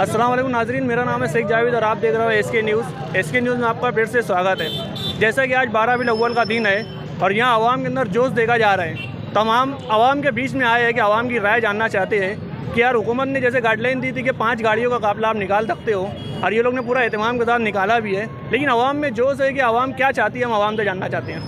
अस्सलाम वालेकुम नाजरीन, मेरा नाम है शेख जावेद और आप देख रहे हो एसके न्यूज़। एसके न्यूज़ में आपका फिर से स्वागत है। जैसा कि आज 12 रबीउल अव्वल का दिन है और यहाँ आवाम के अंदर जोश देखा जा रहा है। तमाम आवाम के बीच में आए हैं कि आवाम की राय जानना चाहते हैं कि यार हुकूमत ने जैसे गाइडलाइन दी थी कि 5 गाड़ियों का काफिला आप निकाल सकते हो और ये लोग ने पूरा एहतमाम के साथ निकाला भी है, लेकिन आवाम में जोश है कि आवाम क्या चाहती है, हम आवाम से जानना चाहते हैं।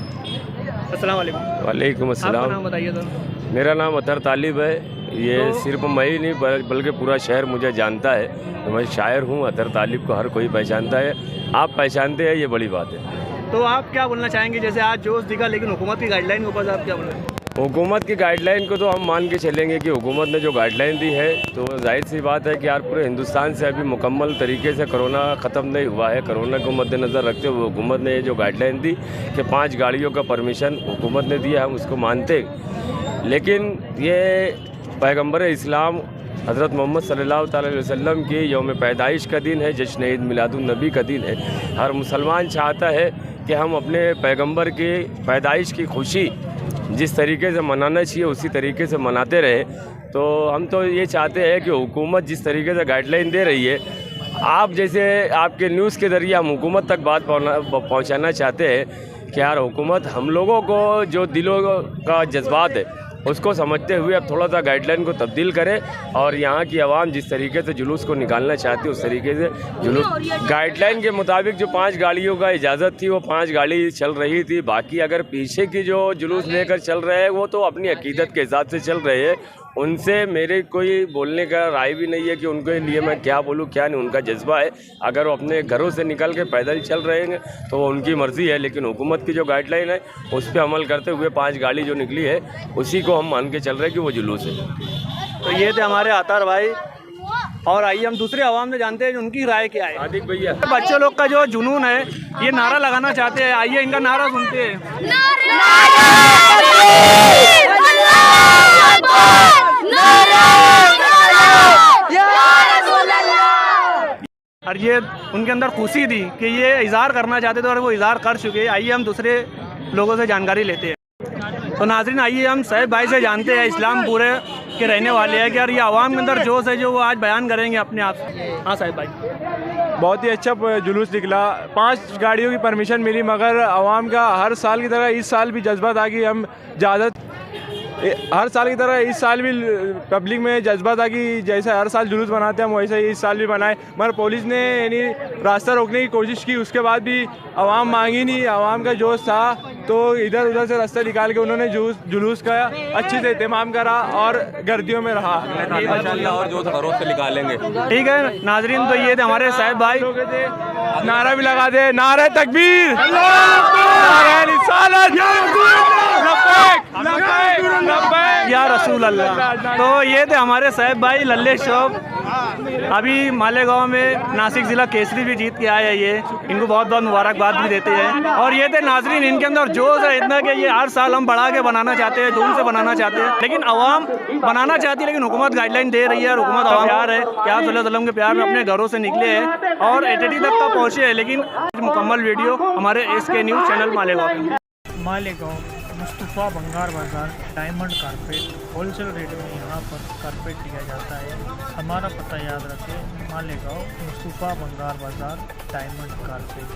अस्सलाम वालेकुम। वालेकुम अस्सलाम। आपका नाम बताइए सर। मेरा नाम अतर तालिब है। ये सिर्फ मैं ही नहीं बल्कि पूरा शहर मुझे जानता है। तो मैं शायर हूँ, अतर तालिब को हर कोई पहचानता है। आप पहचानते हैं, ये बड़ी बात है। तो आप क्या बोलना चाहेंगे, जैसे आज जोश दिखा लेकिन हुकूमत की गाइडलाइन के ऊपर आप क्या बोल रहे हैं? हुकूमत की गाइडलाइन को तो हम मान के चलेंगे कि हुकूमत ने जो गाइडलाइन दी है तो जाहिर सी बात है कि यार पूरे हिंदुस्तान से अभी मुकम्मल तरीके से कोरोना ख़त्म नहीं हुआ है। कोरोना को मद्देनज़र रखते हुए हुकूमत ने ये जो गाइडलाइन दी कि 5 गाड़ियों का परमिशन हुकूमत ने दिया, हम उसको मानते। लेकिन ये पैगम्बर इस्लाम हज़रत मोहम्मद सल्लल्लाहु अलैहि वसल्लम की यौम पैदाइश का दिन है, जश्न ईद मिलादुन नबी का दिन है। हर मुसलमान चाहता है कि हम अपने पैगम्बर की पैदाइश की खुशी जिस तरीके से मनाना चाहिए उसी तरीके से मनाते रहे। तो हम तो ये चाहते हैं कि हुकूमत जिस तरीके से गाइडलाइन दे रही है, आप जैसे आपके न्यूज़ के ज़रिए हम हुकूमत तक बात पहुंचाना चाहते हैं कि यार हुकूमत हम लोगों को जो दिलों का जज्बात है उसको समझते हुए अब थोड़ा सा गाइडलाइन को तब्दील करें और यहाँ की आवाम जिस तरीके से जुलूस को निकालना चाहती है उस तरीके से जुलूस गाइडलाइन के मुताबिक जो 5 गाड़ियों का इजाज़त थी वो 5 गाड़ी चल रही थी। बाकी अगर पीछे की जो जुलूस लेकर चल रहे हैं वो तो अपनी अकीदत के हिसाब से चल रहे हैं। उनसे मेरे कोई बोलने का राय भी नहीं है कि उनके लिए मैं क्या बोलूँ क्या नहीं। उनका जज्बा है, अगर वो अपने घरों से निकल के पैदल चल रहे हैं तो वो उनकी मर्ज़ी है। लेकिन हुकूमत की जो गाइडलाइन है उस पर अमल करते हुए 5 गाड़ी जो निकली है उसी को हम मान के चल रहे हैं कि वो जुलूस है। तो ये थे हमारे अतर भाई, और आइए हम दूसरे आवाम से जानते हैं उनकी राय क्या है। आदिक भैया, बच्चे लोग का जो जुनून है ये नारा लगाना चाहते हैं, आइए इनका नारा सुनते हैं। और ये उनके अंदर खुशी थी कि ये इज़हार करना चाहते थे और वो इज़हार कर चुके हैं। आइए हम दूसरे लोगों से जानकारी लेते हैं। तो नाज़रीन आइए हम साहिब भाई से जानते हैं, इस्लामपुरे के रहने वाले हैं कि यार ये आवाम के अंदर जोश है जो वो आज बयान करेंगे अपने आप से। हाँ साहिब भाई। बहुत ही अच्छा जुलूस निकला, 5 गाड़ियों की परमिशन मिली, मगर आवाम का हर साल की तरह इस साल भी जज्बा था कि हम ज़्यादा हर साल की तरह इस साल भी पब्लिक में जज्बा था कि जैसे हर साल जुलूस बनाते हैं हम वैसे ही इस साल भी बनाए। मगर पुलिस ने यानी रास्ता रोकने की कोशिश की, उसके बाद भी आवाम मांगी नहीं। आवाम का जोश था तो इधर उधर से रास्ता निकाल के उन्होंने जुलूस का अच्छे से एहतमाम करा और गर्दियों में रहा और जो घरों से निकालेंगे। ठीक है नाजरीन, तो ये थे हमारे साहिब भाई। नारा भी लगा दे, नारे तकबीर, नारे रिसालत, या रसूल अल्लाह। तो ये थे हमारे साहिब भाई लल्ले शौब, अभी मालेगांव में नासिक ज़िला केसरी भी जीत के आए हैं। ये इनको बहुत बहुत मुबारकबाद भी देते हैं। और ये थे नाजरीन, इनके अंदर जोश है इतना कि ये हर साल हम बढ़ा के बनाना चाहते हैं, धूम से बनाना चाहते हैं, लेकिन आवाम बनाना चाहती है, लेकिन हुकूमत गाइडलाइन दे रही है और हुकूमत आवाम प्यार है कि आप सल्लल्लाहु अलैहि वसल्लम के प्यार में अपने घरों से निकले हैं और 80 तक का पहुँचे हैं। लेकिन मुकम्मल वीडियो हमारे SK news channel Malegaon Mustafa बंगार बाज़ार डायमंड कारपेट होलसेल रेट में यहाँ पर कारपेट दिया जाता है। हमारा पता याद रखें, मालेगांव मुस्तफ़ा बंगार बाज़ार डायमंड कारपेट।